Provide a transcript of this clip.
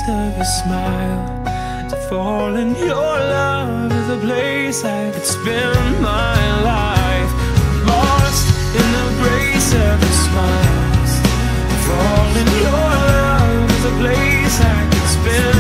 of your smile. To fall in your love is a place I could spend my life. Lost in the grace of your smile. To fall in your love is a place I could spend